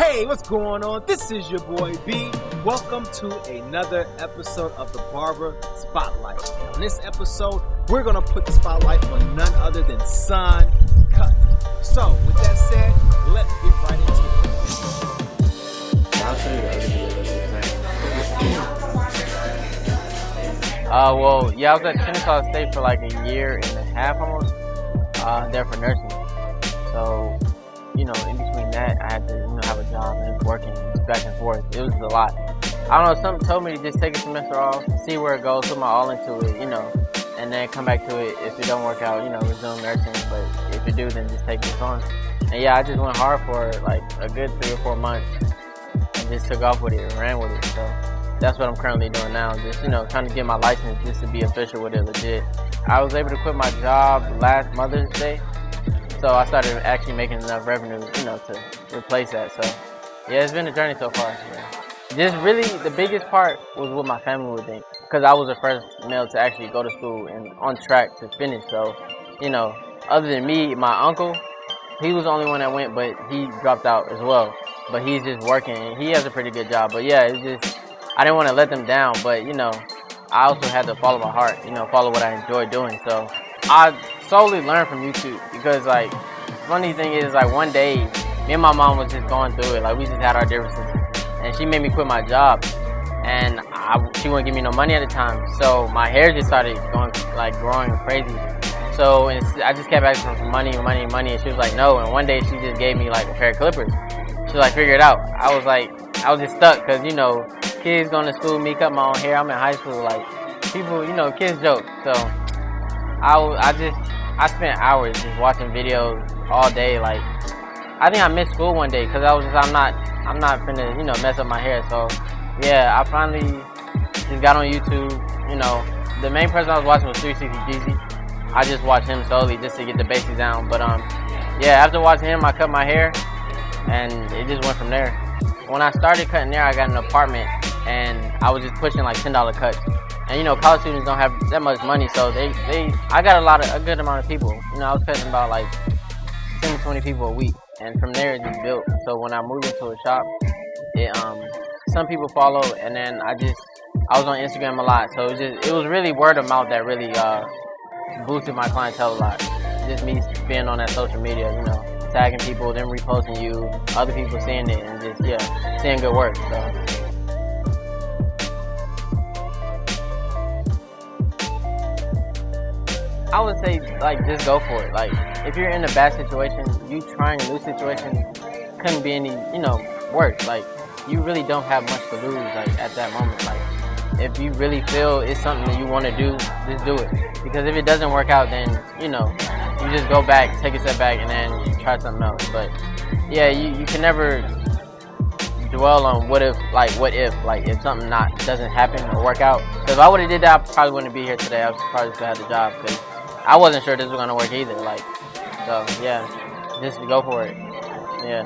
Hey, what's going on? This is your boy B. Welcome to another episode of the Barber Spotlight. On this episode, we're going to put the spotlight on none other than Suncutz. So, with that said, let's get right into it. I'll show you the other I was at Suncutz State for like a year and a half almost, there for nursing. So, in between that, I had to, have a job and working back and forth. It was a lot. I don't know, something told me to just take a semester off, see where it goes, put my all into it, and then come back to it. If it don't work out, resume nursing. But if it do, then just take this on. And yeah, I just went hard for like a good 3 or 4 months and just took off with it and ran with it. So that's what I'm currently doing now. Just, trying to get my license just to be official with it legit. I was able to quit my job last Mother's Day. So I started actually making enough revenue, to replace that. So yeah, it's been a journey so far. Yeah. Just really, the biggest part was what my family would think, because I was the first male to actually go to school and on track to finish. So, other than me, my uncle, he was the only one that went, but he dropped out as well. But he's just working, and he has a pretty good job. But yeah, it's just, I didn't want to let them down, but I also had to follow my heart, follow what I enjoy doing. So I solely learned from YouTube, because like, funny thing is, like, one day me and my mom was just going through it. Like, we just had our differences, and she made me quit my job, and she wouldn't give me no money at the time. So my hair just started growing crazy. So I just kept asking for money, and she was like, no. And one day she just gave me like a pair of clippers. She was like, figure it out. I was just stuck, because kids going to school, me cut my own hair. I'm in high school, like, people, kids joke. So I spent hours just watching videos all day. Like, I think I missed school one day because I'm not finna, mess up my hair. So yeah, I finally just got on YouTube. The main person I was watching was 360 Jeezy. I just watched him solely just to get the basics down. But yeah, after watching him, I cut my hair, and it just went from there. When I started cutting hair, I got an apartment, and I was just pushing like $10 cuts. And college students don't have that much money, so I got a good amount of people. I was cutting about like 10 to 20 people a week, and from there it just built. So when I moved into a shop, some people followed, and then I was on Instagram a lot. So it was really word of mouth that really boosted my clientele a lot. Just me being on that social media, tagging people, them reposting you, other people seeing it, and just seeing good work. So. I would say, like, just go for it. Like, if you're in a bad situation, you trying a new situation couldn't be any, worse. Like, you really don't have much to lose, like, at that moment. Like, if you really feel it's something that you want to do, just do it. Because if it doesn't work out, then, you just go back, take a step back, and then try something else. But, yeah, you can never dwell on what if if something doesn't happen or work out. Because if I would have did that, I probably wouldn't be here today. I probably still had the job, because I wasn't sure this was going to work either. So yeah, just go for it. Yeah.